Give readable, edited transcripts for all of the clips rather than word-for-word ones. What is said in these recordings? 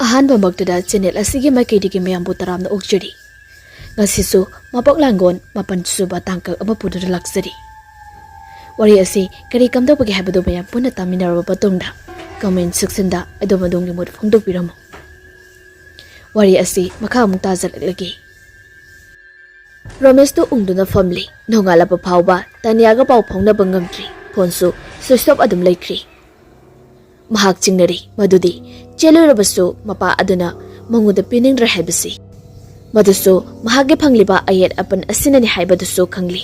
Ahanba magtuda channel asigi maikidigi Mayambu Taramna ookchari. Ngasisu mapok langon mapan suba tangkak ama pududa laksari. Wari asi kari kamda pagi habado mayam puna taminaraba patungda. Comment section da adomadongi mud phongdokpiramo. Wari asi makha amuk tajalagi. Ramesh to ungduna family nongala pa phawba taniyaga paw phongna bangamtri phonsu switch off adum laikri. Mahak chingnari madudi chelurabasu mapa aduna manguda piningdra haibasi. Madusu mahage phangliba ayet apan asinani haibadusu khangli.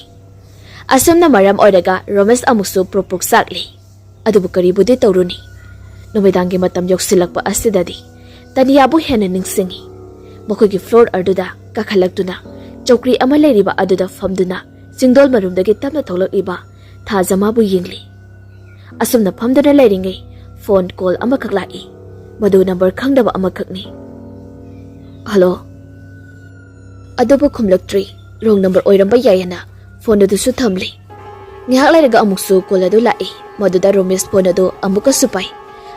Asamna maram oiraga Ramesh amuksu propok sakli. Adubu karibudi tauruni. Numidangi matam yoksilakpa asidadi taniyabu hena ningsingi. Makogi floor arduda kakhalakduna chokri ama leiriba aduda famduna singdol marumdagi tamna tholakiba thajamabu yingli. Asumna famduna leiringai phone call ama kaklai. Madu number khangdaba ama kakni. Hello. Adobo khumlaktri wrong number oiramba yayana phone dusu thamli. Ngihak lairaga amuksu call adu lai maduda Ramesh phone adu amuka supai.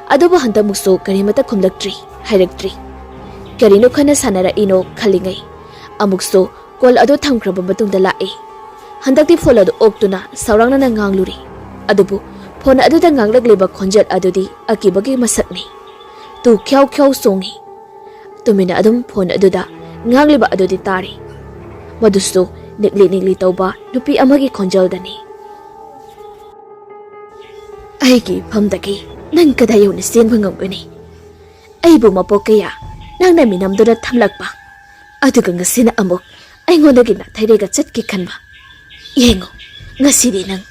Adobo hanta muksu karimata khumlaktri hairektri. Karino khana sanara ino khalingai. Amuksu call adu thamkraba matungda lai. Handakti phone adu oktuna saurangna na ngangluri. Adobo phone adu da nganglagliba khonjat adudi akibagi masakni. Tu khyau khyau songi. Tumina adum phone aduda ngangliba adudi tari. Madusu nikli tauba nupi amagi khonjaldani. Aigi phamdagi nang kada yawna senba ngamgani. Aibu mapok kaya nang na minamdura thamlakpa. Aduga ngasina amok aingondagi na thairega chatki khanba. Yengo ngasidi nang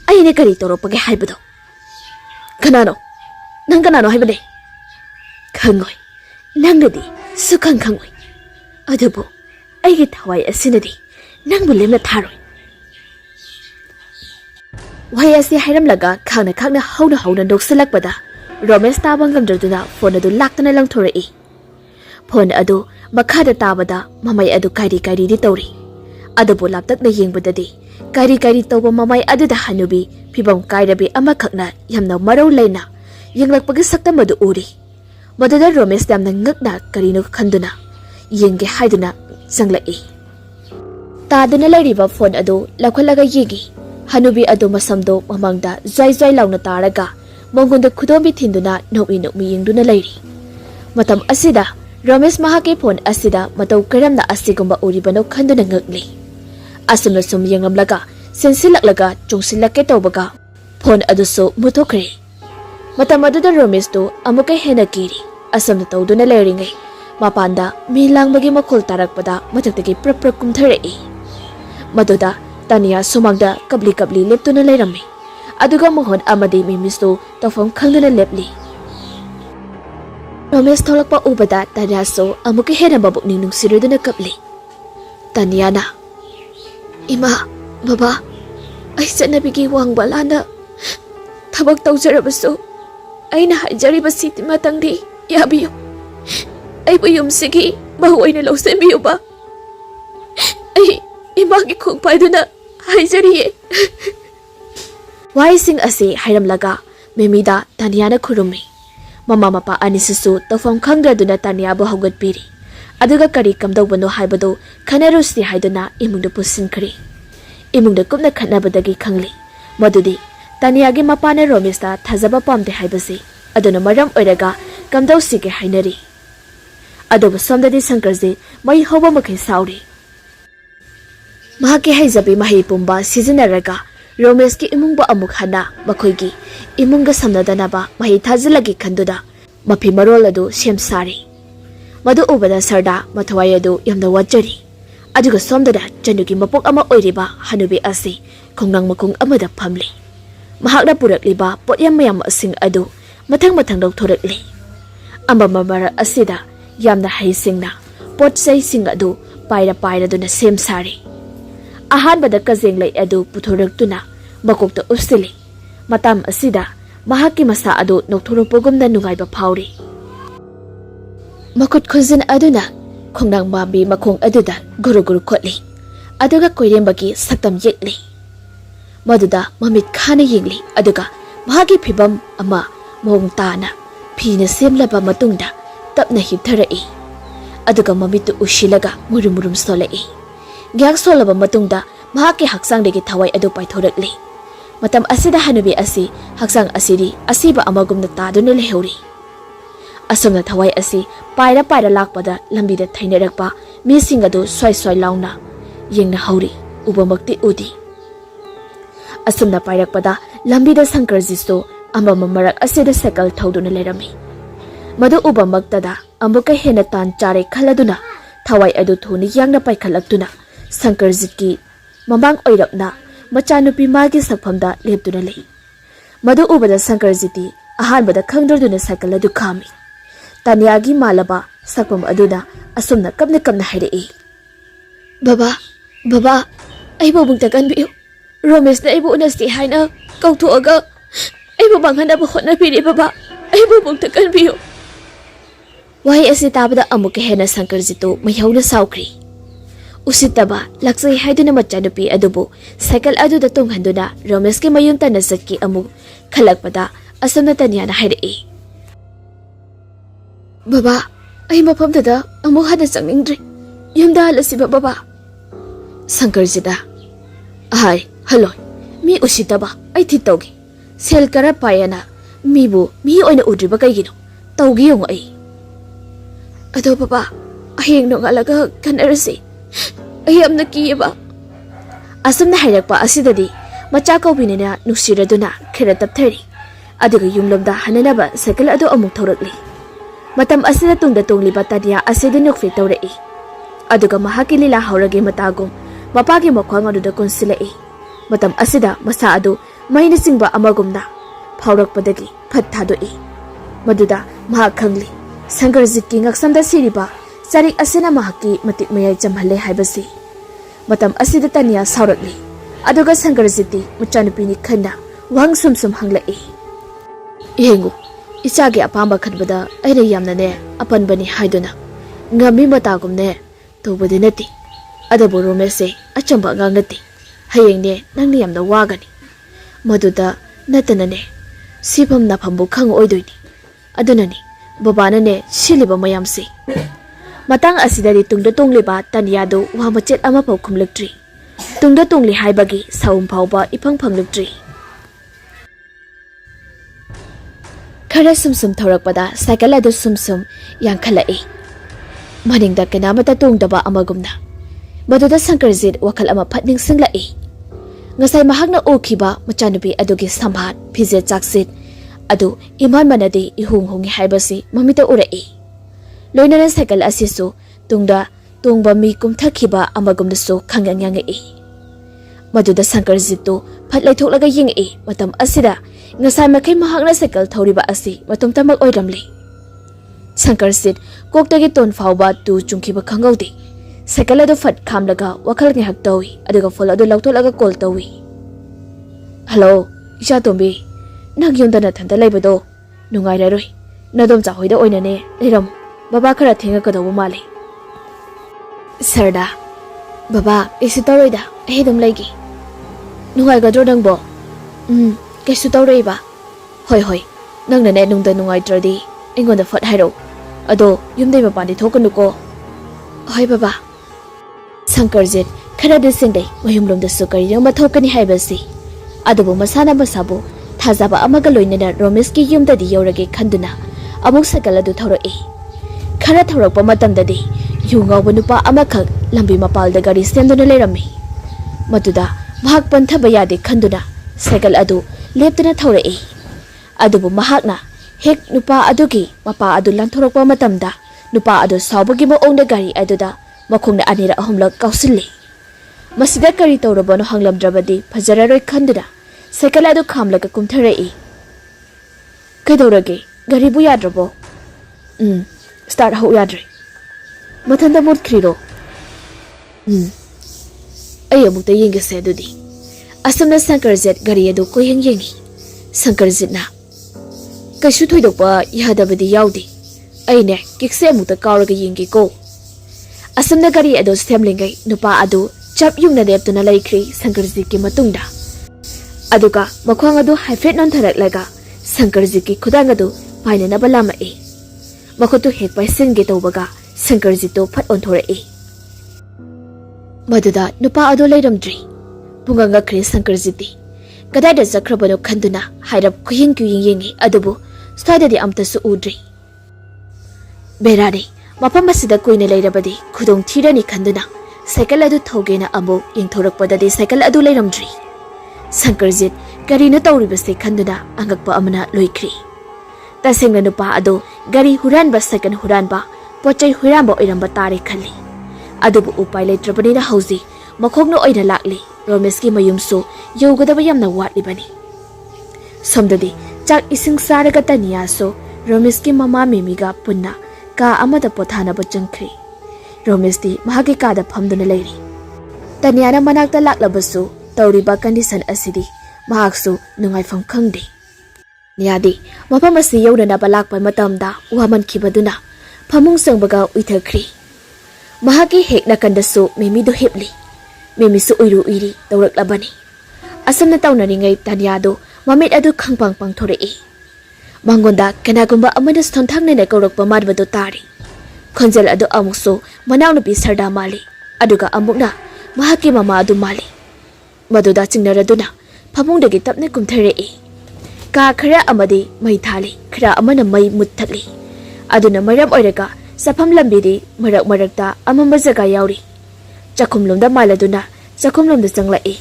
aine kari toropage haibado. Kanano haibade. Khangoi nangdadi sukhang khangoi. Adubu aigi thawai asinadi nangbu lemna tharoi. Wai asi hairamlaga khangna hauna doksalakpada Ramesh taba ngamdraduna phone adu laktana langthorai. Phone adu makhada tabada mamai adu kairi di tauri. Adubu laptakna yengbadadi kairi tawba mamai aduda hanubi pibam kairabi ama khakna yamna marau leina yenglakpagi saktam adu uri. Maduda Ramesh yamna ngakna karino khanduna yenge haiduna sanglai. Taduna lairiba phone adu lakhalaga yegi. Hanubi adu masamdo mamangda zai launa taraga mongunda khudombi thinduna nomi yingduna lairi. Matam asida Ramesh mahake phone asida matau karamna asigumba uribano khanduna ngakli. Asumna sum yengamlaga sensilaklaga chungsilake tawbaga phone aduso muthokre. Matam aduda Ramesh to amuka hena kiri asumna tawduna lairingai mapanda mi langbagi makhol tarakpada mathaktagi prap kumtharei. Maduda Tania sumagda kabli leptuna lairami. Aduga mohon amadi mimisto tafam khangduna lepli. Ramesh tholakpa ubada Tania so amuki hena babuk ninung siriduna kapli. Tania na. Ima, baba, ay sanabigi wangbalana. Tabag tawjarabaso. Ay nahajariba siti matangdi. Yabiyo. Ay buyum sige. Mahuay na lausan biyo ba? Ay, imagi kong paiduna. Haijariye. Wai sing asi hairamlaga memida Tania na khurumi. Mama mapa anisusu tafam khangdraduna Tania bu haugatpiri. Aduga kari kamdawbano haibado khanarusti haiduna imungda pusinkhri. Imungda kupna khatnabadagi khangli. Madudi Tania gi mapana Ramesh ta thajaba pamde haibasi. Aduna maram oiraga kamdawsige hainari. Adobo somdadi sankarji mai hoba makhai sauri. Mahake haizabi mahi pumba sizinaraga Ramesh ki imungba amuk hana makhoigi imunga samnadanaba mahi thajilagi khanduda mapi marol adu semsari. Madu ubada sarda mathwai adu yamna wajari. Aduga somdada janugi mapok ama oiriba hanubi asi khongnang makung amada phamli. Mahakna purakliba potyam mayam asing adu mathang doktorakli. Amba mamara asida yamna haisingna potsai sing adu paira duna semsari. Ahanbada kazeng lai adu puthoraktuna makokta usili. Matam asida mahaki masa adu nokthorupogumna nungaiba phawri. Makut khunjin aduna khongnang mambi makhong aduda guru khotli. Aduga koirembagi saktam yekli. Maduda mamit khana yengli aduga mahaki phibam ama mong tana phina semlaba matungda tapna hiptharai aduga mamitu ushilaga murum solai gyak solaba matungda mahake haksangdagi thawai adu paithorakli matam asida hanubi asi haksang asiri asiba amagumna taduna lehori asomna thawai asi paira lakpada lambida thainarakpa mising adu swai launa yengna hauri ubamakti udi asomna pairakpada lambida sankarjisto amama marak asida cycle thauduna lerami madu ubamaktada amuka hena tan chare khaladuna thawai adu thuni yangna paikhalakduna sankarjitki mamang oirapna machanupi magi sakphamda leptuna lei madu ubada sankarjiti ahanbada khangdurduna cycle adu khami tanyagi malaba sakpam aduna asomna kapna hairei baba aibo bungta kanbiu Romesh na aibo unasti haina kautuaga aibo manghanaba hotnapiri baba aibo bungta kanbiu wahi asi tabada amuka hena sankarjito mayhauna saukri usitaba laksai haiduna machanupi adubu cycle aduda tunghanduna Romesh ke mayunta nasatki amu khalakpada asomna tanyana hairei baba ai mafamdada amu hana changningdri yumda halasiba baba sankarjida ai haloi mi usitaba ai thitaugi sel kara payana mibu mi oina udriba kaigino taugi yong ai ado baba aheng no ngalaga kanarasi ai amna kiyeba asumna hairakpa asidadi macha kaubinina nusiraduna khera tapthari adiga yumlomda hananaba cycle ado amuk thorakli matam asida tungda tungliba tadiya asidi nukfi tawrei aduga mahaki lila haurage matagum mapagi mokhwang aduda konsilai matam asida masa adu maina singba amagumna phaurakpadagi phat thadoi maduda maha khangli sankarjitki ngaksamda siriba charik asina mahaki matik mayai chamhalle haibasi matam asida tanya saurakli aduga sankarjiti muchanupini khanda wang sum hanglai yengu ichage apamba khanbada aina yamnane apanbani haiduna ngami matagumne tobadi nati adabu romese achamba ngangnati hayengne nangni yamna wagani maduda natanane sibam nafambu khang oidoini adunani babana ne siliba mayamsi matang asidari tungda tongliba tanyadu wamachet ama pau khumlaktri tungda tongli haibagi saum phauba ipang phanglaktri khara sum thorakpada cycle adu sum yankhalai maningda kanamata tongdaba amagumna maduda sankarjit wakal ama phatning singlai ngasai mahakna okhiba machanupi adugi samhat phije chaksit adu iman manade ihung haibasi mamita urai loinana cycle asisu tungda tongba mi kumthakhiba amagumna so khanganyangai maduda sankarjit to phatlai thoklaga yingai matam asida ngasai makai mahakna cycle thoriba asi matum tamak oiramli sankarjit koktagi ton phauba tu chungkhiba khangaudi cycle adu fat khamlaga wakal nge hak tawi aduga phol adu lautolaga call tawi hello isha tombi nang yunda na thanda laibado nungai raroi nadom cha hoida oina ne leiram baba khara thenga kadawu male sarda baba isi toroida ai dum laigi nungai gadro dangbo kesu toroiba hoi nang na ne nungda nungai tradi ingonda fat hairo ado yumdei mapandi thokanu ko hoi baba sankarjit khara de singdai mayumlomda sukari yama thokani haibasi adubu masana masabu thajaba amaga loinana Romesh ki yumdadi yorage khanduna amuk cycle adu thoroi khara thorakpa matamdadi yungawba nupa amakhak lambi mapalda gari semduna lerami matuda mahak panthaba yade khanduna cycle adu leptuna thoroi adubu mahakna hek nupa adugi mapa adu lanthorakpa matamda nupa adu sawbagi maongda gari aduda makhungna anira ahumlak kausilli masida kari tawrabano hanglamdrabadi fajararoi khanduna cycle adu khamlaga kumtharai kaidorage gari bu yadrabo start hau yadre mathanda mut khiro ai amukta yenge se dudi asamna sankarjit gari adu koyeng yengi sankarjit na kaishu thoidokpa yadabadi yaudi aine kikse amukta kawraga yengi ko asamna gari adu semlingai nupa adu chap yungna deptuna laikri sankarjit ki matungda aduga makhwang adu haifet non tharak laga sankarjit ki khudang adu paina na balama e ꯃꯈꯨꯠꯇꯨ ꯍꯦꯛ ꯄꯥꯏꯁꯤꯟꯒꯦ ꯇꯧꯕꯒ ꯁꯪꯀꯔꯖꯤꯠꯇꯨ ꯐꯠ ꯑꯣꯟꯊꯣꯔꯛꯏ꯫ ꯃꯗꯨꯗ ꯅꯨꯄꯥ ꯑꯗꯨ ꯂꯩꯔꯝꯗ꯭ꯔꯤ꯫ ꯄꯨꯡꯉꯛ ꯉꯛꯈ꯭ꯔꯦ ꯁꯪꯀꯔꯖꯤꯠꯇꯤ꯫ ꯀꯗꯥꯏꯗ ꯆꯠꯈ꯭ꯔꯕꯅꯣ ꯈꯟꯗꯨꯅ ꯍꯥꯏꯔꯞ ꯈꯨꯌꯦꯡ ꯌꯦꯡꯉꯤ, ꯑꯗꯨꯕꯨ ꯁ꯭ꯋꯥꯏꯗꯗꯤ ꯑꯝꯇꯁꯨ ꯎꯗ꯭ꯔꯤ꯫ ꯕꯦꯔꯥꯅꯤ, ꯃꯐꯝ ꯑꯁꯤꯗ ꯀꯨꯏꯅ ꯂꯩꯔꯕꯗꯤ ꯈꯨꯗꯣꯡ ꯊꯤꯔꯅꯤ ꯈꯟꯗꯨꯅ ꯁꯥꯏꯀꯜ ꯑꯗꯨ ꯊꯧꯒꯦꯅ ꯑꯃꯨꯛ ꯌꯦꯡꯊꯣꯔꯛꯄꯗꯗꯤ ꯁꯥꯏꯀꯜ ꯑꯗꯨ ꯂꯩꯔꯝꯗ꯭ꯔꯤ꯫ ꯁꯪꯀꯔꯖꯤꯠ ꯀꯔꯤꯅꯣ ꯇꯧꯔꯤꯕꯁꯦ ꯈꯟꯗꯨꯅ ꯑꯉꯛꯄ ꯑꯃꯅ ꯂꯣꯏꯈ꯭ꯔꯤ꯫ ꯇꯁꯦꯡꯅ ꯅꯨꯄꯥ ꯑꯗꯨ ꯒꯥꯔꯤ ꯍꯨꯔꯥꯟꯕ, ꯁꯥꯏꯀꯜ ꯍꯨꯔꯥꯟꯕ, ꯄꯣꯠꯆꯩ ꯍꯨꯔꯥꯟꯕ ꯑꯣꯏꯔꯝꯕ ꯇꯥꯔꯦ ꯈꯜꯂꯤ꯫ ꯑꯗꯨꯕꯨ ꯎꯄꯥꯏ ꯂꯩꯇ꯭ꯔꯕꯅꯤꯅ ꯍꯧꯖꯤꯛ ꯃꯈꯣꯡꯅ ꯑꯣꯏꯅ ꯂꯥꯛꯂꯤ꯫ ꯔꯣꯃꯦꯁꯀꯤ ꯃꯌꯨꯝꯁꯨ ꯌꯧꯒꯗꯕ ꯌꯥꯝꯅ ꯋꯥꯠꯂꯤꯕꯅꯤ꯫ ꯁꯣꯝꯗꯗꯤ ꯆꯥꯛ ꯏꯁꯤꯡ ꯆꯥꯔꯒ ꯇꯅꯤꯌꯥꯁꯨ ꯔꯣꯃꯦꯁꯀꯤ ꯃꯃꯥ ꯃꯦꯃꯤꯒ ꯄꯨꯟꯅ ꯀꯥ ꯑꯃꯗ ꯄꯣꯊꯥꯅꯕ ꯆꯪꯈ꯭ꯔꯤ꯫ ꯔꯣꯃꯦꯁꯇꯤ ꯃꯍꯥꯛꯀꯤ ꯀꯥꯗ ꯐꯝꯗꯨꯅ ꯂꯩꯔꯤ꯫ ꯇꯅꯤꯌꯥꯅ ꯃꯅꯥꯛꯇ ꯂꯥꯛꯂꯕꯁꯨ ꯇꯧꯔꯤꯕ ꯀꯟꯗꯤꯁꯟ ꯑꯁꯤꯗꯤ ꯃꯍꯥꯛꯁꯨ ꯅꯨꯡꯉꯥꯏꯐꯝ ꯈꯪꯗꯦ꯫ ꯇꯅꯤꯌꯥꯗꯤ ꯃꯐꯝ ꯑꯁꯤ ꯌꯧꯅꯅꯕ ꯂꯥꯛꯄ ꯃꯇꯝꯗ ꯋꯥꯃꯟꯈꯤꯕꯗꯨꯅ ꯐꯃꯨꯡ ꯆꯪꯕꯒ ꯎꯏꯊꯈ꯭ꯔꯤ꯫ ꯃꯍꯥꯛꯀꯤ ꯍꯦꯛ ꯅꯥꯀꯟꯗꯁꯨ ꯃꯦꯃꯤꯗꯨ ꯍꯤꯞꯂꯤ꯫ ꯃꯦꯃꯤꯁꯨ ꯎꯏꯔꯨ ꯎꯏꯔꯤ ꯇꯧꯔꯛꯂꯕꯅꯤ꯫ ꯑꯁꯨꯝꯅ ꯇꯧꯅꯔꯤꯉꯩ ꯇꯅꯤꯌꯥꯗꯨ ꯃꯃꯤꯠ ꯑꯗꯨ ꯈꯪꯄꯥꯡ ꯄꯥꯡꯊꯣꯔꯛꯏ꯫ ꯃꯉꯣꯟꯗ ꯀꯅꯥꯒꯨꯝꯕ ꯑꯃꯅ ꯁꯣꯟꯊꯥꯡꯅꯅ ꯀꯧꯔꯛꯄ ꯃꯥꯟꯕꯗꯨ ꯇꯥꯔꯤ꯫ ꯈꯣꯟꯖꯦꯜ ꯑꯗꯨ ꯑꯃꯨꯛꯁꯨ ꯃꯅꯥꯎꯅꯨꯄꯤ ꯁꯔꯗꯥ ꯃꯥꯜꯂꯤ, ꯑꯗꯨꯒ ꯑꯃꯨꯛꯅ ꯃꯍꯥꯛꯀꯤ ꯃꯃꯥ ꯑꯗꯨ ꯃꯥꯜꯂꯤ꯫ ꯃꯗꯨꯗ ꯆꯤꯡꯅꯔꯗꯨꯅ ꯐꯃꯨꯡꯗꯒꯤ ꯇꯞꯅ ꯀꯨꯝꯊꯔꯛꯏ꯫ ꯀꯥ ꯈꯔ ꯑꯃꯗꯤ ꯃꯩ ꯊꯥꯜꯂꯤ, ꯈꯔ ꯑꯃꯅ ꯃꯩ ꯃꯨꯠꯊꯠꯂꯤ꯫ ꯑꯗꯨꯅ ꯃꯔꯝ ꯑꯣꯏꯔꯒ ꯆꯠꯐꯝ ꯂꯝꯕꯤꯗꯤ ꯃꯔꯛ ꯃꯔꯛꯇ ꯑꯃꯝꯕ ꯖꯒꯥ ꯌꯥꯎꯔꯤ꯫ ꯆꯥꯛꯈꯨꯝꯂꯣꯝꯗ ꯃꯥꯜꯂꯗꯨꯅ ꯆꯥꯛꯈꯨꯝꯂꯣꯝꯗ ꯆꯪꯂꯛꯏ꯫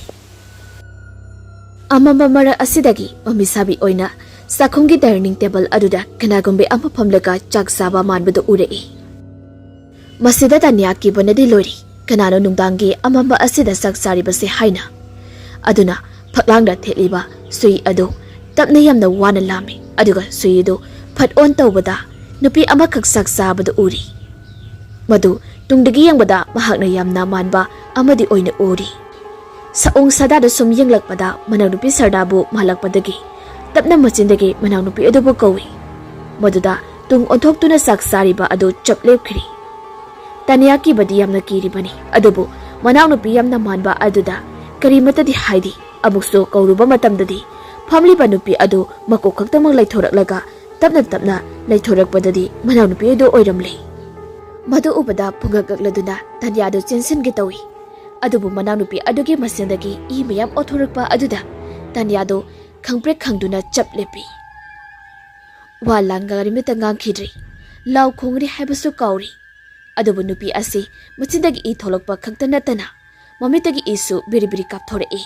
ꯑꯃꯝꯕ ꯃꯔꯛ ꯑꯁꯤꯗꯒꯤ ꯃꯃꯤ ꯁꯥꯕꯤ ꯑꯣꯏꯅ ꯆꯥꯛꯈꯨꯝꯒꯤ ꯗꯥꯏꯅꯤꯡ ꯇꯦꯕꯜ ꯑꯗꯨꯗ ꯀꯅꯥꯒꯨꯝꯕ ꯑꯃ ꯐꯝꯂꯒ ꯆꯥꯛ ꯆꯥꯕ ꯃꯥꯟꯕꯗꯨ ꯎꯔꯛꯏ꯫ ꯃꯁꯤꯗ ꯇꯅꯤꯌꯥ ꯀꯤꯕꯅꯗꯤ ꯂꯣꯏꯔꯤ꯫ ꯀꯅꯥꯅꯣ ꯅꯨꯡꯗꯥꯡꯒꯤ ꯑꯃꯝꯕ ꯑꯁꯤꯗ ꯆꯥꯛ ꯆꯥꯔꯤꯕꯁꯦ ꯍꯥꯏꯅ꯫ ꯑꯗꯨꯅ ꯐꯛꯂꯥꯡꯗ ꯊꯦꯠꯂꯤꯕ ꯁꯨꯏ ꯑꯗꯨ ꯇꯞꯅ ꯌꯥꯝꯅ ꯋꯥꯅ ꯂꯥꯝꯃꯤ, ꯑꯗꯨꯒ ꯁꯨꯏ ꯑꯗꯨ ꯐꯠ ꯑꯣꯟ ꯇꯧꯕꯗ ꯅꯨꯄꯤ ꯑꯃꯈꯛ ꯆꯥꯛ ꯆꯥꯕꯗꯨ ꯎꯔꯤ꯫ ꯃꯗꯨ ꯇꯨꯡꯗꯒꯤ ꯌꯦꯡꯕꯗ ꯃꯍꯥꯛꯅ ꯌꯥꯝꯅ ꯃꯥꯟꯕ ꯑꯃꯗꯤ ꯑꯣꯏꯅ ꯎꯔꯤ꯫ ꯁꯑꯣꯡ ꯁꯥꯗꯥꯗ ꯁꯨꯝ ꯌꯦꯡꯂꯛꯄꯗ ꯃꯅꯥꯎꯅꯨꯄꯤ ꯁꯔꯗꯥꯕꯨ ꯃꯥꯜꯂꯛꯄꯗꯒꯤ ꯇꯞꯅ ꯃꯆꯤꯟꯗꯒꯤ ꯃꯅꯥꯎꯅꯨꯄꯤ ꯑꯗꯨꯕꯨ ꯀꯧꯏ꯫ ꯃꯗꯨꯗ ꯇꯨꯡ ꯑꯣꯟꯊꯣꯛꯇꯨꯅ ꯆꯥꯛ ꯆꯥꯔꯤꯕ ꯑꯗꯨ ꯆꯞ ꯂꯦꯞꯈ꯭ꯔꯤ꯫ ꯇꯅꯤꯌꯥ ꯀꯤꯕꯗꯤ ꯌꯥꯝꯅ ꯀꯤꯔꯤꯕꯅꯤ, ꯑꯗꯨꯕꯨ ꯃꯅꯥꯎꯅꯨꯄꯤ ꯌꯥꯝꯅ ꯃꯥꯟꯕ ꯑꯗꯨꯗ ꯀꯔꯤꯃꯇꯗꯤ ꯍꯥꯏꯗꯤ꯫ ꯑꯃꯨꯛꯁꯨ ꯀꯧꯔꯨꯕ ꯃꯇꯝꯗꯗꯤ ꯐꯝꯂꯤꯕ ꯅꯨꯄꯤ ꯑꯗꯨ ꯃꯀꯣꯛ ꯈꯛꯇꯃꯛ ꯂꯩꯊꯣꯔꯛꯂꯒ ꯇꯞꯅ ꯇꯞꯅ ꯂꯩꯊꯣꯔꯛꯄꯗꯗꯤ ꯃꯅꯥꯎꯅꯨꯄꯤ ꯑꯗꯨ ꯑꯣꯏꯔꯝꯂꯦ꯫ ꯃꯗꯨ ꯎꯕꯗ ꯄꯨꯡꯉꯛ ꯉꯛꯂꯗꯨꯅ ꯇꯅꯤꯌꯥꯗꯨ ꯆꯦꯟꯁꯤꯟꯒꯦ ꯇꯧꯏ꯫ ꯑꯗꯨꯕꯨ ꯃꯅꯥꯎꯅꯨꯄꯤ ꯑꯗꯨꯒꯤ ꯃꯁꯦꯟꯗꯒꯤ ꯏ ꯃꯌꯥꯝ ꯑꯣꯠꯊꯣꯔꯛꯄ ꯑꯗꯨꯗ ꯇꯅꯤꯌꯥꯗꯨ ꯈꯪꯄ꯭ꯔꯦꯛ ꯈꯪꯗꯨꯅ ꯆꯞ ꯂꯦꯞꯄꯤ꯫ ꯋꯥ ꯂꯥꯟꯒꯔꯤꯃꯇ ꯉꯥꯡꯈꯤꯗ꯭ꯔꯤ꯫ ꯂꯥꯎ ꯈꯣꯡꯔꯤ ꯍꯥꯏꯕꯁꯨ ꯀꯥꯎꯔꯤ꯫ ꯑꯗꯨꯕꯨ ꯅꯨꯄꯤ ꯑꯁꯤ ꯃꯆꯤꯟꯗꯒꯤ ꯏ ꯊꯣꯛꯂꯛꯄ ꯈꯛꯇ ꯅꯠꯇꯅ ꯃꯃꯤꯠꯇꯒꯤ ꯏꯁꯨ ꯕꯤꯔꯤ ꯕꯤꯔꯤ ꯀꯥꯞꯊꯣꯔꯛꯏ꯫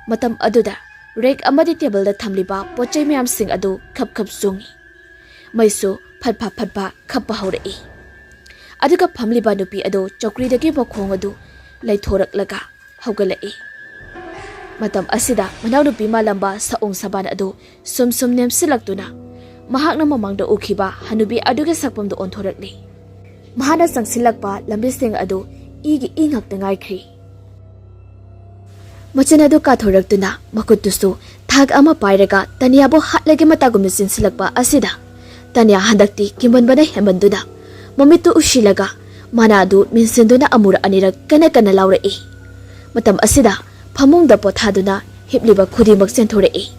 ꯃꯇꯝ ꯑꯗꯨꯗ ꯔꯦꯛ ꯑꯃꯗꯤ ꯇꯦꯕꯜꯗ ꯊꯝꯂꯤꯕ ꯄꯣꯠꯆꯩ ꯃꯌꯥꯝꯁꯤꯡ ꯑꯗꯨ ꯈꯞ ꯈꯞ ꯆꯣꯡꯉꯤ꯫ ꯃꯩꯁꯨ ꯐꯠꯐꯥ ꯐꯠꯐꯥ ꯈꯞꯄ ꯍꯧꯔꯛꯏ꯫ ꯑꯗꯨꯒ ꯐꯝꯂꯤꯕ ꯅꯨꯄꯤ ꯑꯗꯨ ꯆꯧꯀ꯭ꯔꯤꯗꯒꯤ ꯃꯈꯣꯡ ꯑꯗꯨ ꯂꯩꯊꯣꯔꯛꯂꯒ ꯍꯧꯒꯠꯂꯛꯏ꯫ ꯃꯇꯝ ꯑꯁꯤꯗ ꯃꯅꯥꯎꯅꯨꯄꯤ ꯃꯥꯜꯂꯝꯕ ꯁꯑꯣꯡ ꯁꯕꯥꯟ ꯑꯗꯨ ꯁꯨꯝ ꯁꯨꯝ ꯅꯦꯝꯁꯤꯜꯂꯛꯇꯨꯅ ꯃꯍꯥꯛꯅ ꯃꯃꯥꯡꯗ ꯎꯈꯤꯕ ꯍꯅꯨꯕꯤ ꯑꯗꯨꯒꯤ ꯁꯛꯐꯝꯗꯨ ꯑꯣꯟꯊꯣꯔꯛꯂꯤ꯫ ꯃꯍꯥꯛꯅ ꯆꯪꯁꯤꯜꯂꯛꯄ ꯂꯝꯕꯤꯁꯤꯡ ꯑꯗꯨ ꯏꯒꯤ ꯏ ꯉꯥꯛꯇ ꯉꯥꯏꯈ꯭ꯔꯤ꯫ ꯃꯆꯤꯟ ꯑꯗꯨ ꯀꯥꯊꯣꯔꯛꯇꯨꯅ ꯃꯈꯨꯠꯇꯨꯁꯨ ꯊꯥꯛ ꯑꯃ ꯄꯥꯏꯔꯒ ꯇꯅꯤꯌꯥꯕꯨ ꯍꯥꯠꯂꯒꯦ ꯃꯇꯥꯒꯨꯝꯅ ꯆꯦꯟꯁꯤꯜꯂꯛꯄ ꯑꯁꯤꯗ ꯇꯅꯤꯌꯥ ꯍꯟꯗꯛꯇꯤ ꯀꯤꯃꯟꯕꯅ ꯍꯦꯟꯃꯟꯗꯨꯅ ꯃꯃꯤꯠꯇꯨ ꯎꯁꯤꯜꯂꯒ ꯃꯅꯥ ꯑꯗꯨ ꯃꯤꯟꯁꯤꯟꯗꯨꯅ ꯑꯃꯨꯔꯛ ꯑꯅꯤꯔꯛ ꯀꯟꯅ ꯀꯟꯅ ꯂꯥꯎꯔꯛꯏ꯫ ꯃꯇꯝ ꯑꯁꯤꯗ ꯐꯃꯨꯡꯗ ꯄꯣꯊꯥꯗꯨꯅ ꯍꯤꯞꯂꯤꯕ ꯈꯨꯗꯤꯡꯃꯛ ꯆꯦꯟꯊꯣꯔꯛꯏ꯫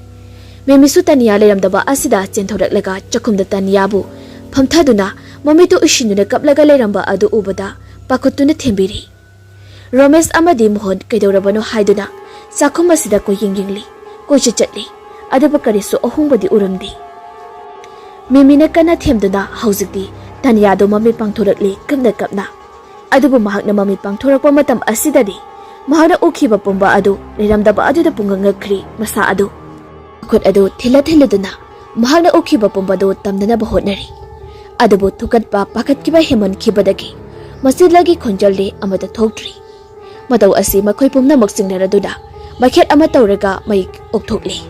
ꯃꯦꯃꯤꯁꯨ ꯇꯅꯤꯌꯥ ꯂꯩꯔꯝꯗꯕ ꯑꯁꯤꯗ ꯆꯦꯟꯊꯣꯔꯛꯂꯒ ꯆꯥꯛꯈꯨꯝꯗ ꯇꯅꯤꯌꯥꯕꯨ ꯐꯝꯊꯗꯨꯅ ꯃꯃꯤꯠꯇꯨ ꯎꯏꯁꯤꯟꯗꯨꯅ ꯀꯞꯂꯒ ꯂꯩꯔꯝꯕ ꯑꯗꯨ ꯎꯕꯗ ꯄꯥꯈꯠꯇꯨꯅ ꯊꯦꯝꯕꯤꯔꯤ꯫ ꯔꯣꯃꯦꯁ ꯑꯃꯗꯤ ꯃꯣꯍꯟ ꯀꯩꯗꯧꯔꯕꯅꯣ ꯍꯥꯏꯗꯨꯅ ꯆꯥꯛꯈꯨꯝ ꯑꯁꯤꯗ ꯀꯣꯏꯌꯦꯡ ꯌꯦꯡꯂꯤ, ꯀꯣꯏꯆꯠ ꯆꯠꯂꯤ, ꯑꯗꯨꯕꯨ ꯀꯔꯤꯁꯨ ꯑꯍꯣꯡꯕꯗꯤ ꯎꯔꯝꯗꯦ꯫ ꯃꯦꯃꯤꯅ ꯀꯟꯅ ꯊꯦꯝꯗꯨꯅ ꯍꯧꯖꯤꯛꯇꯤ ꯇꯅꯤꯌꯥꯗꯨ ꯃꯃꯤꯠ ꯄꯥꯡꯊꯣꯔꯛꯂꯤ ꯀꯞꯅ ꯀꯞꯅ꯫ ꯑꯗꯨꯕꯨ ꯃꯍꯥꯛꯅ ꯃꯃꯤꯠ ꯄꯥꯡꯊꯣꯔꯛꯄ ꯃꯇꯝ ꯑꯁꯤꯗꯗꯤ ꯃꯍꯥꯛꯅ ꯎꯈꯤꯕ ꯄꯨꯝꯕ ꯑꯗꯨ ꯂꯩꯔꯝꯗꯕ ꯑꯗꯨꯗ ꯄꯨꯡꯉꯛ ꯉꯛꯈ꯭ꯔꯤ ꯃꯁꯥ ꯑꯗꯨ꯫ ꯃꯈꯨꯠ ꯑꯗꯨ ꯊꯤꯜꯂꯗꯨꯅ ꯃꯍꯥꯛꯅ ꯎꯈꯤꯕ ꯄꯨꯝꯕꯗꯨ ꯇꯝꯅꯅꯕ ꯍꯣꯠꯅꯔꯤ꯫ ꯑꯗꯨꯕꯨ ꯊꯨꯀꯠꯄ ꯄꯥꯈꯠꯈꯤꯕ ꯍꯦꯟꯃꯟꯈꯤꯕꯗꯒꯤ ꯃꯆꯤꯟꯂꯒꯤ ꯈꯣꯟꯖꯦꯜꯗꯤ ꯑꯃꯠꯇ ꯊꯣꯛꯇ꯭ꯔꯤ꯫ ꯃꯇꯧ ꯑꯁꯤ ꯃꯈꯣꯏ ꯄꯨꯝꯅꯃꯛ ꯆꯤꯡꯅꯔꯗꯨꯅ ꯃꯩꯈꯦꯠ ꯑꯃ ꯇꯧꯔꯒ ꯃꯩ ꯑꯣꯛꯊꯣꯛꯂꯤ,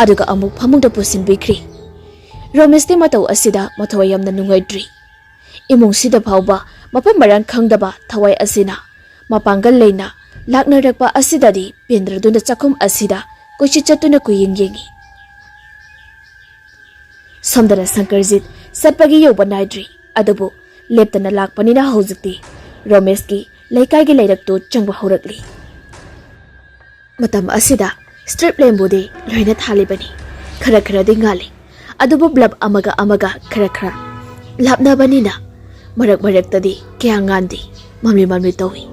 ꯑꯗꯨꯒ ꯑꯃꯨꯛ ꯐꯃꯨꯡꯗ ꯄꯨꯁꯤꯟꯕꯤꯈ꯭ꯔꯤ꯫ ꯔꯣꯃꯦꯁꯇꯤ ꯃꯇꯧ ꯑꯁꯤꯗ ꯃꯊꯋꯥꯏ ꯌꯥꯝꯅ ꯅꯨꯡꯉꯥꯏꯇ꯭ꯔꯤ꯫ ꯏꯃꯨꯡꯁꯤꯗ ꯐꯥꯎꯕ ꯃꯐꯝ ꯃꯔꯥꯡ ꯈꯪꯗꯕ ꯊꯋꯥꯏ ꯑꯁꯤꯅ ꯃꯄꯥꯡꯒꯜ ꯂꯩꯅ ꯂꯥꯛꯅꯔꯛꯄ ꯑꯁꯤꯗꯗꯤ ꯄꯦꯟꯗ꯭ꯔꯗꯨꯅ ꯆꯥꯛꯈꯨꯝ ꯑꯁꯤꯗ ꯀꯣꯏꯆꯠ ꯆꯠꯇꯨꯅ ꯀꯨꯌꯦꯡ ꯌꯦꯡꯉꯤ꯫ ꯁꯣꯝꯗꯅ ꯁꯪꯀꯔꯖꯤꯠ ꯆꯠꯄꯒꯤ ꯌꯧꯕ ꯅꯥꯏꯗ꯭ꯔꯤ, ꯑꯗꯨꯕꯨ ꯂꯦꯞꯇꯅ ꯂꯥꯛꯄꯅꯤꯅ ꯍꯧꯖꯤꯛꯇꯤ ꯔꯣꯃꯦꯁꯀꯤ ꯂꯩꯀꯥꯏꯒꯤ ꯂꯩꯔꯛꯇꯨ ꯆꯪꯕ ꯍꯧꯔꯛꯂꯤ꯫ ꯃꯇꯝ ꯑꯁꯤꯗ ꯁ꯭ꯇ꯭ꯔꯤꯞ ꯂꯦꯝꯕꯨꯗꯤ ꯂꯣꯏꯅ ꯊꯥꯜꯂꯤꯕꯅꯤ꯫ ꯈꯔ ꯈꯔꯗꯤ ꯉꯥꯜꯂꯤ, ꯑꯗꯨꯕꯨ ꯕ꯭ꯂꯕ ꯑꯃꯒ ꯑꯃꯒ ꯈꯔ ꯈꯔ lapnabanina marak-maraktadi kaya ngandi mamli tawi.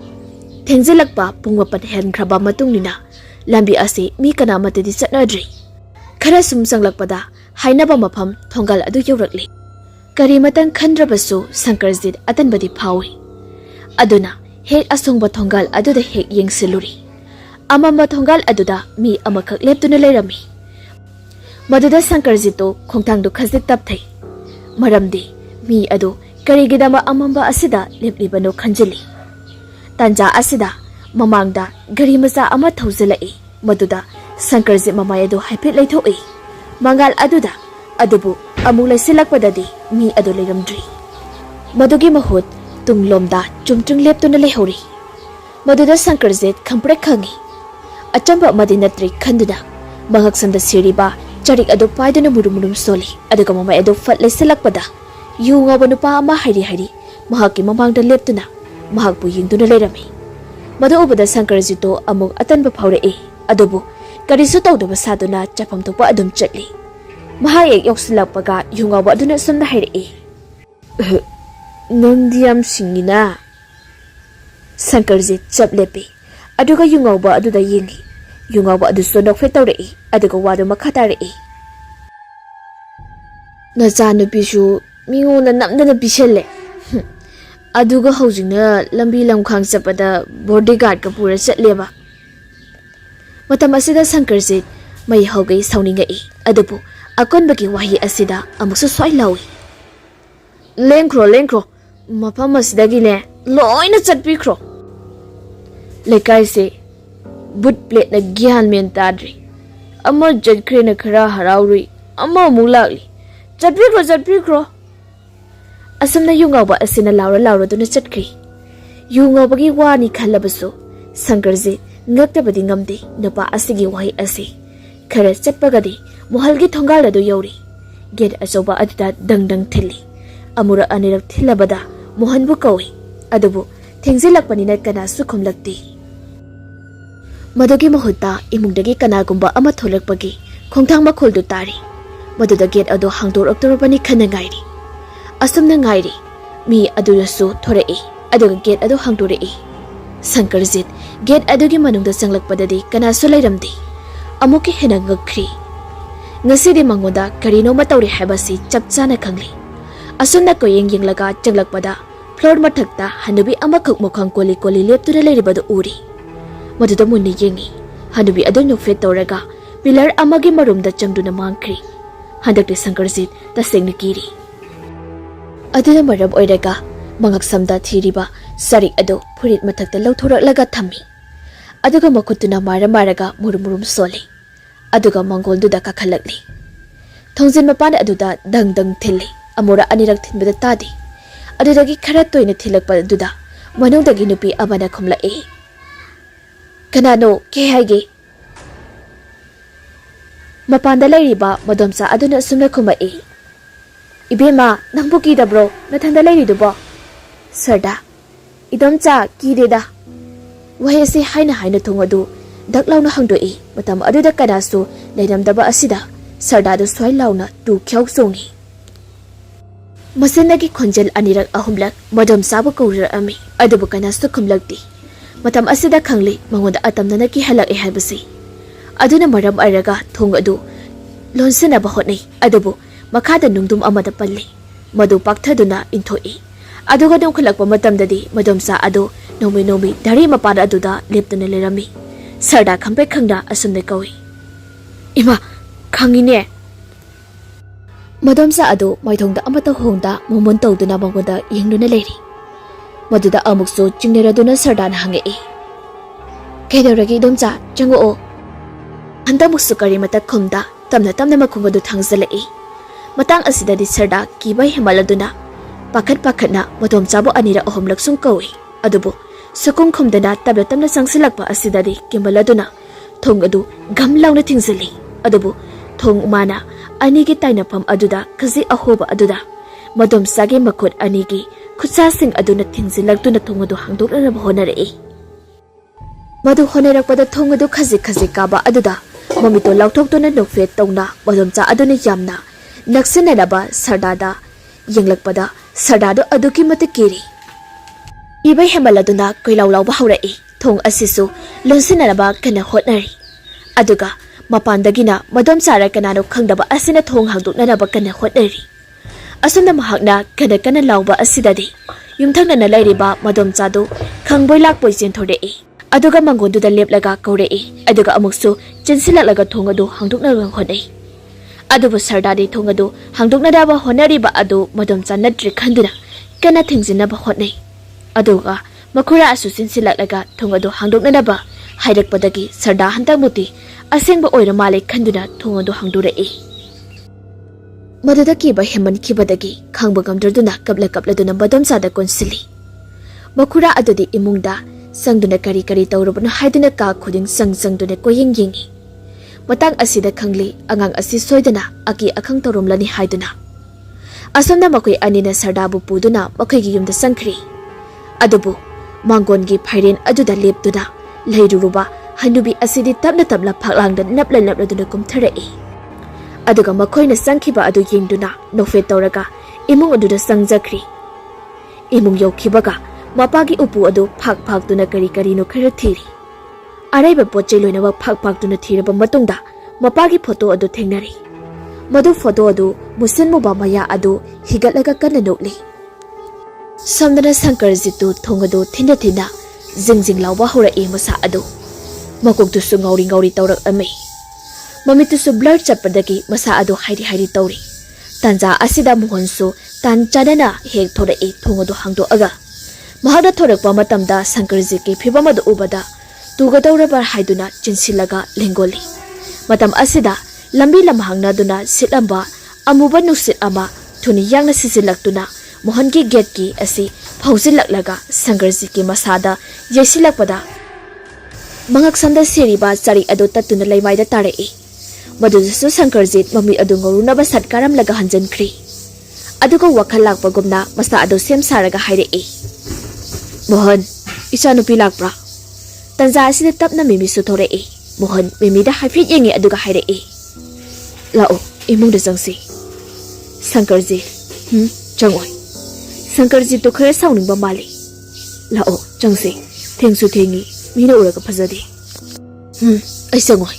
Thengzilakpa pung 8 henkraba matungina lambi asi mi kanamatadi satnadri. Khara sumsanglakpada hainaba mafam thongal adu yaurakli. Kari matang khandrabasu Sankarjit atanbadi phawi. Aduna hek asongba thongal aduda hek yengsiluri. Amamba thongal aduda mi amakak leptuna leirami. Maduda Sankarjito khongthangdu khajik tapthai. Maramdi mi adu karigidama amamba asida leplibano khanjili. Tanja asida mamangda gari macha ama thawzalai. Maduda Sankarjit mamai adu haipet leithoi. Mangal aduda adubu amuk laisilakpadadi mi adu leiramdri. Madugi mahut tunglomda chumchung leptuna leihori. Maduda Sankarjit khamprek khangi. Achamba madinatri khanduna mangaksamda siriba charik adu paiduna murum soli. Aduga mamai adu fat laisilakpada yu ngaba nupa ama hari mahaki mamangda leptuna mahakpu yingduna leirami. Madu ubada Sankarjito amuk atanba phawrei. Adubu karisu tawdaba saduna chapam thokpa adum chatli. Mahayek yoksilakpaga yu ngaba aduna sumna hairei. Nangdi yam singina. Sankarjit chaplepi. Aduga yu ngaba aduda yingi. Yu ngaba adu sonok fe tawrei. Aduga wadu makha tarei. Nachanupishu mingona namdana bishelle. Aduga haujingna lambi lamkhang chapada bodyguard ka pura chatleba. Matam asida Sankarjit mai haugai sauningai. Adubu akonbagi wahi asida amuksu swai lawi. Lengkro mafam asidagi ne loina chatpikro. Lekai se but plate na gyan men tadri. Amma jadkre na khara harauri. Amma mulakli. Chatpikro. Asamna yungawba asina laura duna chatkri. Yungawbagi wani khalabasu Sankarjit ngaktabadi ngamdi napa asigi wahi asi. Khara chatpagadi muhalgi thongal adu yauri. Gate achoba aduda dangdang thili. Amura anirak thilabada mohanbu kawi. Adubu thengzilakpanina kana sukhumlakti. Madugi mahutta imungdagi kanagumba ama tholakpagi khongthang makhuldu tari. Maduda gate adu hangdoroktorobani khana ngairi. Asumna ngairi mi aduyasu thorei. Aduga gate adu hangdorei. Sankarjit gate adugi manungda changlakpadadi kanasu lairamdi. Amuki hena ngakri. Ngasidi mangoda karino matawri habasi chapchana khangli. Asumna koyeng yenglaga changlakpada floor mathakta hanubi amakhak mokhang koli leptura leiribadu uri. Maduda munni yengi. Hanubi adu nofet tawraga pillar amagi marumda changduna mangkri. Handakti Sankarjit tasengna kiri. Aduna maram oiraga mangaksamda thiriba sarik adu furit mathakta lauthoraklaga thammi. Aduga makhutuna maraga murum soli. Aduga mangolduda kakhalakli. Thongjin mapan aduda dang thilli. Amura anirak thinbada tadi. Adudagi khara toina thilakpa aduda manungdagi nupi abana khumlae. Kanano ke haige. Mapanda lairiba madomsa aduna sumna khumae. Ibema nangbu kidabro nathanda lairidubo. Sarda idomcha kideda. Wahesi haina thongadu daklauna hangdoi matam aduda kanasu leiramdaba asida sarda du swai launa tu khyau songi. Masinagi khonjel anirak ahumlak madam sabu kawra ami adubu kanasu khumlakti. Matam asida khangli mangoda atamnana ki halak habasi. Aduna maram araga thong adu lonsana bahotnai adubu makhada nungdum amada palli. Madu pakthaduna inthoi. Aduga dum khulakpa matamdadi madomsa adu nomi dari mapada aduda leptuna lerami. Sarda khampe khangda asumne kawi. Ima khangine. Madomsa adu maithongda amata hongda momon tawduna mangoda yengduna leri. Maduda amuksu chingneraduna sardan hangei. Kedoragi domcha chango. Handa muksu kari mata khomda tamna makhungadu thangzalai. Matang asidadi sarda kibai hemaladuna pakhatna madomchabu anira ahomlak sung kawi. Adubu sukung khomdana tamna sangsilakpa asidadi kimbaladuna thong adu gamlauna thingzali. Adubu thong mana anigi tainapam aduda khazi ahoba aduda madomsage makhut anigi khutsa-sing aduna thingzilaktuna thong adu hangdokna honarei. Madu honarakpada thong adu khazi kaba aduda mamito lauthokduna nokfet tawna madomcha aduna yamna naksinanaba sardada ꯌꯦꯡꯂꯛꯄꯗ ꯁꯔꯗꯥꯗꯣ ꯑꯗꯨꯛꯀꯤ ꯃꯇꯤꯛ ꯀꯤꯔꯤ ꯏꯕ ꯍꯦꯃꯜꯂꯗꯨꯅ ꯀꯣꯏꯂꯥꯎ ꯂꯥꯎꯕ ꯍꯧꯔꯛꯏ ꯊꯣꯡ ꯑꯁꯤꯁꯨ ꯂꯣꯟꯁꯤꯟꯅꯅꯕ ꯀꯟꯅ ꯍꯣꯠꯅꯔꯤ ꯑꯗꯨꯒ ꯃꯄꯥꯟꯗꯒꯤꯅ ꯃꯗꯣꯝꯆꯥꯔ ꯀꯅꯥꯅꯣ ꯈꯪꯗꯕ ꯑꯁꯤꯅ ꯊꯣꯡ ꯍꯥꯡꯗꯣꯛꯅꯅꯕ ꯀꯟꯅ ꯍꯣꯠꯅꯔꯤ ꯑꯁꯨꯝꯅ ꯃꯍꯥꯛꯅ ꯀꯟꯅ ꯂꯥꯎꯕ ꯑꯁꯤꯗꯗꯤ ꯌꯨꯝꯊꯪꯅꯅ ꯂꯩꯔꯤꯕ ꯃꯗꯣꯝꯆꯥꯗꯨ ꯈꯪꯕꯣꯏ ꯂꯥꯛꯄꯣꯏ ꯆꯦꯟꯊꯣꯔꯛꯏ ꯑꯗꯨꯒ ꯃꯪꯒꯣꯟꯗꯨꯗ ꯂꯦꯞꯂꯒ ꯀꯧꯔꯛꯏ ꯑꯗꯨꯒ ꯑꯃꯨꯛꯁꯨ ꯆꯦꯟꯁꯤꯜꯂꯛꯂꯒ ꯊꯣꯡ ꯑꯗꯨ ꯍꯥꯡꯗꯣꯛꯅꯕ ꯍꯣꯠꯅꯩ ꯑꯗꯨꯕꯨ ꯁꯔꯗꯥꯗꯤ ꯊꯣꯡ ꯑꯗꯨ ꯍꯥꯡꯗꯣꯛꯅꯅꯕ ꯍꯣꯠꯅꯔꯤꯕ ꯑꯗꯨ ꯃꯗꯣꯝꯆꯥ ꯅꯠꯇ꯭ꯔꯦ ꯈꯟꯗꯨꯅ ꯀꯟꯅ ꯊꯤꯡꯖꯤꯟꯅꯕ ꯍꯣꯠꯅꯩ ꯑꯗꯨꯒ ꯃꯈꯨꯔꯥ ꯑꯁꯨ ꯆꯦꯟꯁꯤꯜꯂꯛꯂꯒ ꯊꯣꯡ ꯑꯗꯨ ꯍꯥꯡꯗꯣꯛꯅꯅꯕ ꯍꯥꯏꯔꯛꯄꯗꯒꯤ ꯁꯔꯗꯥ ꯍꯟꯗꯛꯃꯨꯛꯇꯤ ꯑꯁꯦꯡꯕ ꯑꯣꯏꯔ ꯃꯥꯜꯂꯦ ꯈꯟꯗꯨꯅ ꯊꯣꯡ ꯑꯗꯨ ꯍꯥꯡꯗꯣꯔꯛꯏ ꯃꯗꯨꯗ ꯀꯤꯕ ꯍꯦꯟꯃꯟꯈꯤꯕꯗꯒꯤ ꯈꯥꯡꯕ ꯉꯝꯗ꯭ꯔꯗꯨꯅ ꯀꯞꯂꯗꯨꯅ ꯃꯗꯣꯝꯆꯥꯗ ꯀꯣꯟꯁꯤꯜꯂꯤ ꯃꯈꯨꯔꯥ ꯑꯗꯨꯗꯤ ꯏꯃꯨꯡꯗ ꯆꯪꯗꯨꯅ ꯀꯔꯤ ꯇꯧꯔꯕꯅꯣ ꯍꯥꯏꯗꯨꯅ ꯀꯥ ꯈꯨꯗꯤꯡ ꯆꯪꯗꯨꯅ ꯀꯣꯌꯦꯡ ꯌꯦꯡꯉꯤ ꯃꯇꯥꯡ ꯑꯁꯤꯗ ꯈꯪꯂꯤ ꯑꯉꯥꯡ ꯑꯁꯤ ꯁꯣꯏꯗꯅ ꯑꯀꯤ ꯑꯈꯪ ꯇꯧꯔꯝꯂꯅꯤ ꯍꯥꯏꯗꯨꯅ ꯑꯁꯣꯝꯅ ꯃꯈꯣꯏ ꯑꯅꯤꯅ ꯁꯔꯗꯥꯕꯨ ꯄꯨꯗꯨꯅ ꯃꯈꯣꯏꯒꯤ ꯌꯨꯝꯗ ꯆꯪꯈ꯭ꯔꯤ ꯑꯗꯨꯕꯨ ꯃꯥꯡꯒꯣꯟꯒꯤ ꯐꯩꯔꯦꯟ ꯑꯗꯨꯗ ꯂꯦꯞꯇꯨꯅ ꯂꯩꯔꯨꯔꯨꯕ ꯍꯅꯨꯕꯤ ꯑꯁꯤꯗꯤ ꯇꯞꯅ ꯐꯛꯂꯥꯡꯗ ꯅꯞꯂꯗꯨꯅ ꯀꯨꯝꯊꯔꯛꯏ ꯑꯗꯨꯒ ꯃꯈꯣꯏꯅ ꯆꯪꯈꯤꯕ ꯑꯗꯨ ꯌꯦꯡꯗꯨꯅ ꯅꯣꯛꯐꯦꯠ ꯇꯧꯔꯒ ꯏꯃꯨꯡ ꯑꯗꯨꯗ ꯆꯪꯖꯈ꯭ꯔꯤ ꯏꯃꯨꯡ ꯌꯧꯈꯤꯕꯒ ꯃꯄꯥꯒꯤ ꯎꯄꯨ ꯑꯗꯨ ꯐꯥꯛꯇꯨꯅ ꯀꯔꯤꯅꯣ ꯈꯔ ꯊꯤꯔꯤ ꯑꯔꯩꯕ ꯄꯣꯠꯆꯩ ꯂꯣꯏꯅꯃꯛ ꯐꯥꯛꯇꯨꯅ ꯊꯤꯔꯕ ꯃꯇꯨꯡꯗ ꯃꯄꯥꯒꯤ ꯐꯣꯇꯣ ꯑꯗꯨ ꯊꯦꯡꯅꯔꯤ ꯃꯗꯨ ꯐꯣꯇꯣ ꯑꯗු ꯃꯨꯁꯤꯟ ꯃꯨꯕ ꯃꯌꯥ ꯑꯗꯨ ꯍꯤꯒꯠꯂꯒ ꯀꯟꯅ ꯅꯣꯛꯂꯤ ꯁꯣꯝꯗꯅ ꯁꯪꯀꯔꯖꯤꯠꯇꯨ ꯊꯣꯡ ꯑꯗꯨ ꯊꯤꯟꯅ ꯖꯤꯡ ꯂꯥꯎꯕ ꯍꯧꯔꯛꯏ ꯃꯁꯥ ꯑꯗꯨ ꯃꯀꯣꯛꯇꯨꯁꯨ ꯉꯥꯎꯔꯤ ꯇꯧꯔꯛꯂꯝꯃꯤ ꯃꯃꯤꯠꯇꯨꯁꯨ ꯕ꯭ꯂꯔ ꯆꯠꯄꯗꯒꯤ ꯃꯁꯥ ꯑꯗꯨ ꯍꯥꯏꯔꯤ ꯇꯧꯔꯤ ꯇꯥꯟꯖꯥ ꯑꯁꯤꯗ ꯃꯣꯍꯟꯁꯨ ꯇꯥꯟ ꯆꯥꯗꯅ ꯍꯦꯛ ꯊꯣꯔꯛꯏ ꯊꯣꯡ ꯑꯗꯨ ꯍꯥꯡꯗꯣꯛꯑꯒ ꯃꯍꯥꯛꯅ ꯊꯣꯔꯛꯄ ꯃꯇꯝꯗ ꯁꯪꯀꯔꯖꯤꯠꯀꯤ ꯐꯤꯕꯝ ꯑꯗꯨ ꯎꯕꯗ ꯇꯨꯒꯗꯧꯔꯕ ꯍꯥꯏꯗꯨꯅ ꯆꯤꯟꯁꯤꯜꯂꯒ ꯂꯦꯡꯒꯣꯜꯂꯤ ꯃꯇꯝ ꯑꯁꯤꯗ ꯂꯝꯕꯤ ꯂꯝꯍꯥꯡꯅꯗꯨꯅ ꯁꯤꯠꯂꯝꯕ ꯑꯃꯨꯕ ꯅꯨꯡꯁꯤꯠ ꯑꯃ ꯊꯨꯅ ꯌꯥꯡꯅ ꯁꯤꯖꯤꯜꯂꯛꯇꯨꯅ ꯃꯣꯍꯟꯒꯤ ꯒꯦꯠꯀꯤ ꯑꯁꯤ ꯐꯥꯎꯖꯤꯜꯂꯛꯂꯒ ꯁꯪꯀꯔꯖꯤꯠꯀꯤ ꯃꯁꯥꯗ ꯌꯩꯁꯤꯜꯂꯛꯄꯗ ꯃꯉꯛꯁꯝꯗ ꯁꯤꯔꯤꯕ ꯆꯔꯤꯛ ꯑꯗꯨ ꯇꯠꯇꯨꯅ ꯂꯩꯃꯥꯏꯗ ꯇꯥꯔꯛꯏ ꯃꯗꯨꯗꯁꯨ ꯁꯪꯀꯔꯖꯤꯠ ꯃꯃꯤꯠ ꯑꯗꯨ ꯉꯧꯔꯨꯅꯕ ꯁꯠ ꯀꯥꯔꯝꯂꯒ ꯍꯟꯖꯤꯟꯈ꯭ꯔꯤ ꯑꯗꯨꯒ ꯋꯥꯈꯜ ꯂꯥꯛꯄꯒꯨꯝꯅ ꯃꯁꯥ ꯑꯗꯨ ꯁꯦꯝ ꯁꯥꯔꯒ ꯍꯥꯏꯔꯛꯏ ꯃꯣꯍꯟ ꯏꯆꯥꯅꯨꯄꯤ ꯂꯥꯛꯄ꯭ꯔꯥ ꯇꯟꯖꯥ ꯑꯁꯤꯗ ꯇꯞꯅ ꯃꯤꯃꯤꯁꯨ ꯊꯣꯔꯛꯏ ꯃꯣꯍꯟ ꯃꯤꯃꯤꯗ ꯍꯥꯏꯐꯦꯠ ꯌꯦꯡꯉꯤ ꯑꯗꯨꯒ ꯍꯥꯏꯔꯛꯏ ꯂꯥꯛꯑꯣ ꯏꯃꯨꯡꯗ ꯆꯪꯁꯤ ꯁꯪꯀꯔꯖꯤꯠ ꯆꯪꯉꯣꯏ ꯁꯪꯀꯔꯖꯤꯠꯇꯨ ꯈꯔ ꯁꯥꯎꯅꯤꯡꯕ ꯃꯥꯜꯂꯤ ꯂꯥꯛꯑꯣ ꯆꯪꯁꯤ ꯊꯦꯡꯁꯨ ꯊꯦꯡꯉꯤ ꯃꯤꯅ ꯎꯔꯒ ꯐꯖꯗꯦ ꯑꯩ ꯆꯪꯉꯣꯏ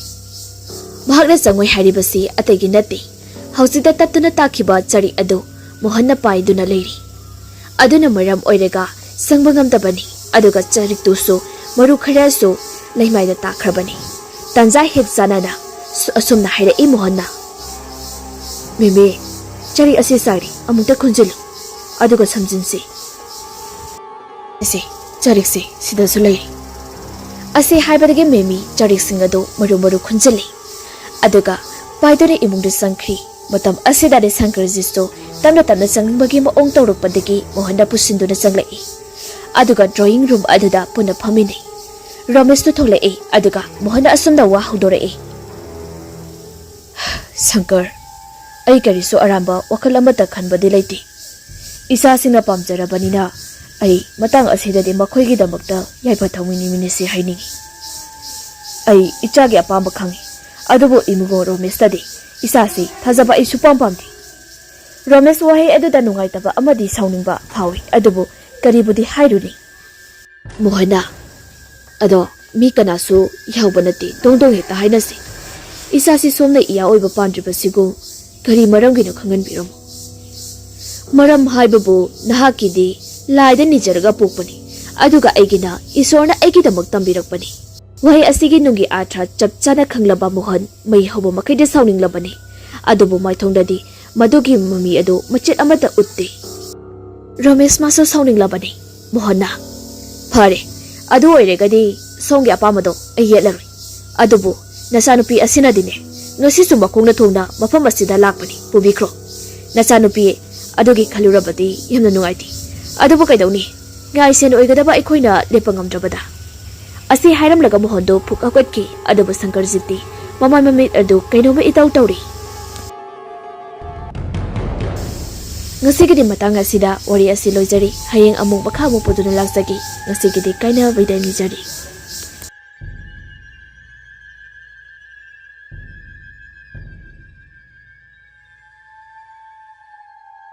ꯃꯍꯥꯛꯅ ꯆꯪꯉꯣꯏ ꯍꯥꯏꯔꯤꯕꯁꯤ ꯑꯇꯩꯒꯤ ꯅꯠꯇꯦ ꯍꯧꯖꯤꯛꯇ ꯇꯠꯇꯨꯅ ꯇꯥꯈꯤꯕ ꯆꯔꯤꯛ ꯑꯗꯨ ꯃꯣꯍꯟꯅ ꯄꯥꯏꯗꯨꯅ ꯂꯩꯔꯤ ꯑꯗꯨꯅ ꯃꯔꯝ ꯑꯣꯏꯔꯒ ꯁꯪꯕ ꯉꯝꯗꯕꯅꯤ ꯑꯗꯨꯒ ꯆꯔꯤꯛꯇꯨꯁꯨ ꯃꯔꯨ ꯈꯔꯁꯨ ꯂꯩꯃꯥꯏꯗ ꯇꯥꯈ꯭ꯔꯕꯅꯤ ꯇꯟꯖꯥ ꯍꯦꯛ ꯆꯥꯅꯅ ꯑꯁꯨꯝꯅ ꯍꯥꯏꯔꯛꯏ ꯃꯣꯍꯟꯅ ꯃꯤꯃꯤ ꯆꯔꯤꯛ ꯑꯁꯤ ꯆꯥꯔꯤ ꯑꯃꯨꯛꯇ ꯈꯨꯟꯖꯤꯜꯂꯨ ꯑꯗꯨꯒ ꯁꯝꯖꯤꯟꯁꯤ ꯆꯔꯤꯛꯁꯤ ꯁꯤꯗꯁꯨ ꯂꯩꯔꯤ ꯑꯁꯤ ꯍꯥꯏꯕꯗꯒꯤ ꯃꯦꯃꯤ ꯆꯔꯤꯛꯁꯤꯡ ꯑꯗꯨ ꯃꯔꯨ ꯈꯨꯟꯖꯤꯜꯂꯤ ꯑꯗꯨꯒ ꯄꯥꯏꯗꯨꯅ ꯏꯃꯨꯡꯗ ꯆꯪꯈ꯭ꯔꯤ ꯃꯇꯝ ꯑꯁꯤꯗꯗꯤ ꯁꯪꯀꯔꯖꯤꯠꯁꯨ ꯇꯞꯅ ꯆꯪꯅꯤꯡꯕꯒꯤ ꯃꯑꯣꯡ ꯇꯧꯔꯛꯄꯗꯒꯤ ꯃꯣꯍꯟꯅ ꯄꯨꯁꯤꯟꯗꯨꯅ ꯆꯪꯂꯛꯏ ꯑꯗꯨꯒ ꯗ꯭ꯔꯣꯌꯤꯡ ꯔꯨꯝ ꯑꯗꯨꯗ ꯄꯨꯟꯅ ꯐꯝꯃꯤꯟꯅꯩ ꯔꯣꯃꯦꯁꯇꯨ ꯊꯣꯛꯂꯛꯏ ꯑꯗꯨꯒ ꯃꯣꯍꯟꯅ ꯑꯁꯨꯝꯅ ꯋꯥ ꯍꯧꯗꯣꯔꯛꯏ ꯁꯪꯀꯔ ꯑꯩ ꯀꯔꯤꯁꯨ ꯑꯔꯥꯟꯕ ꯋꯥꯈꯜ ꯑꯃꯠꯇ ꯈꯟꯕꯗꯤ ꯂꯩꯇꯦ ꯏꯆꯥꯁꯤꯡꯅ ꯄꯥꯝꯖꯔꯕꯅꯤꯅ ꯑꯩ ꯃꯇꯥꯡ ꯑꯁꯤꯗꯗꯤ ꯃꯈꯣꯏꯒꯤꯗꯃꯛꯇ ꯌꯥꯏꯐ ꯊꯧꯅꯤꯡꯉꯤꯁꯤ ꯍꯥꯏꯅꯤꯡꯉꯤ ꯑꯩ ꯏꯆꯥꯒꯤ ꯑꯄꯥꯝꯕ ꯈꯪꯏ ꯑꯗꯨꯕꯨ ꯏꯃꯨꯡ ꯔꯣꯃꯦꯁꯇꯗꯤ ꯏꯆꯥꯁꯤ ꯊꯥꯖꯕ ꯑꯩ ꯁꯨꯄꯥꯝ ꯄꯥꯝꯗꯦ ꯔꯣꯃꯦꯁ ꯋꯥꯍꯩ ꯑꯗꯨꯗ ꯅꯨꯡꯉꯥꯏꯇꯕ ꯑꯃꯗꯤ ꯁꯥꯎꯅꯤꯡꯕ ꯐꯥꯎꯏ ꯑꯗꯨꯕꯨ ꯀꯔꯤꯕꯨꯗꯤ ꯍꯥꯏꯔꯨꯅꯤ ꯃꯣꯍꯟꯅ ꯑꯗꯣ ꯃꯤ ꯀꯅꯥꯁꯨ ꯌꯥꯎꯕ ꯅꯠꯇꯦ ꯗꯣꯡ ꯍꯦꯛꯇ ꯍꯥꯏꯅꯁꯤ ꯏꯆꯥꯁꯤ ꯁꯣꯝꯅ ꯏꯌꯥ ꯑꯣꯏꯕ ꯄꯥꯝꯗ꯭ꯔꯤꯕꯁꯤꯕꯨ ꯀꯔꯤ ꯃꯔꯝꯒꯤꯅꯣ ꯈꯪꯍꯟꯕꯤꯔꯝꯃꯨ ꯃꯔꯝ ꯍꯥꯏꯕꯕꯨ ꯅꯍꯥꯛꯀꯤꯗꯤ ꯂꯥꯏꯗ ꯅꯤꯖꯔꯒ ꯄꯣꯛꯄꯅꯤ ꯑꯗꯨꯒ ꯑꯩꯒꯤꯅ ꯏꯁꯣꯔꯅ ꯑꯩꯒꯤꯗꯃꯛ ꯇꯝꯕꯤꯔꯛꯄꯅꯤ ꯋꯥꯍꯩ ꯑꯁꯤꯒꯤ ꯅꯨꯡꯒꯤ ꯑꯥꯔꯊ ꯆꯞ ꯆꯥꯅ ꯈꯪꯂꯕ ꯃꯣꯍꯟ ꯃꯩ ꯍꯧꯕ ꯃꯈꯩꯗ ꯁꯥꯎꯅꯤꯡꯂꯕꯅꯤ ꯑꯗꯨꯕꯨ ꯃꯥꯏꯊꯣꯡꯗꯗꯤ ꯃꯗꯨꯒꯤ ꯃꯃꯤ ꯑꯗꯨ ꯃꯆꯦꯠ ꯑꯃꯠꯇ ꯎꯠꯇꯦ ꯔꯣꯃꯦꯁ ꯃꯥꯁꯨ ꯁꯥꯎꯅꯤꯡꯂꯕꯅꯤ ꯃꯣꯍꯟꯅ ꯐꯔꯦ ꯑꯗꯨ ꯑꯣꯏꯔꯒꯗꯤ ꯁꯣꯝꯒꯤ ꯑꯄꯥꯝꯕꯗꯣ ꯑꯩ ꯌꯦꯠꯂꯔꯣꯏ ꯑꯗꯨꯕꯨ ꯅꯆꯥꯅꯨꯄꯤ ꯑꯁꯤꯅꯗꯤꯅꯦ ꯉꯁꯤꯁꯨ ꯃꯈꯣꯡꯅ ꯊꯣꯡꯅ ꯃꯐꯝ ꯑꯁꯤꯗ ꯂꯥꯛꯄꯅꯤ ꯄꯨꯕꯤꯈ꯭ꯔꯣ ꯅꯆꯥꯅꯨꯄꯤ ꯑꯗꯨꯒꯤ ꯈꯜꯂꯨꯔꯕꯗꯤ ꯌꯥꯝꯅ ꯅꯨꯡꯉꯥꯏꯇꯦ ꯑꯗꯨꯕꯨ ꯀꯩꯗꯧꯅꯤ ꯉꯥꯏꯁꯦꯟ ꯑꯣꯏꯒꯗꯕ ꯑꯩꯈꯣꯏꯅ ꯂꯦꯞꯄ ꯉꯝꯗ꯭ꯔꯕꯗ ꯑꯁꯤ ꯍꯥꯏꯔꯝꯂꯒ ꯃꯣꯍꯟꯗꯨ ꯐꯨꯛ ꯍꯧꯒꯠꯈꯤ ꯑꯗꯨꯕꯨ ꯁꯪꯀꯔꯖꯤꯠꯇꯤ ꯃꯃꯥꯏ ꯃꯃꯤꯠ ꯑꯗꯨ ꯀꯩꯅꯣꯝꯃ ꯏꯇꯧ ꯇꯧꯔꯤ ꯉꯁꯤꯒꯤꯗꯤ ꯃꯇꯥꯡ ꯑꯁꯤꯗ ꯋꯥꯔꯤ ꯑꯁꯤ ꯂꯣꯏꯖꯔꯤ ꯍꯌꯦꯡ ꯑꯃꯨꯛ ꯃꯈꯥ ꯑꯃꯨꯛ ꯄꯨꯗꯨꯅ ꯂꯥꯛꯆꯒꯦ ꯉꯁꯤꯒꯤꯗꯤ ꯀꯥꯏꯅꯕꯤꯗ ꯅꯤꯖꯔꯤ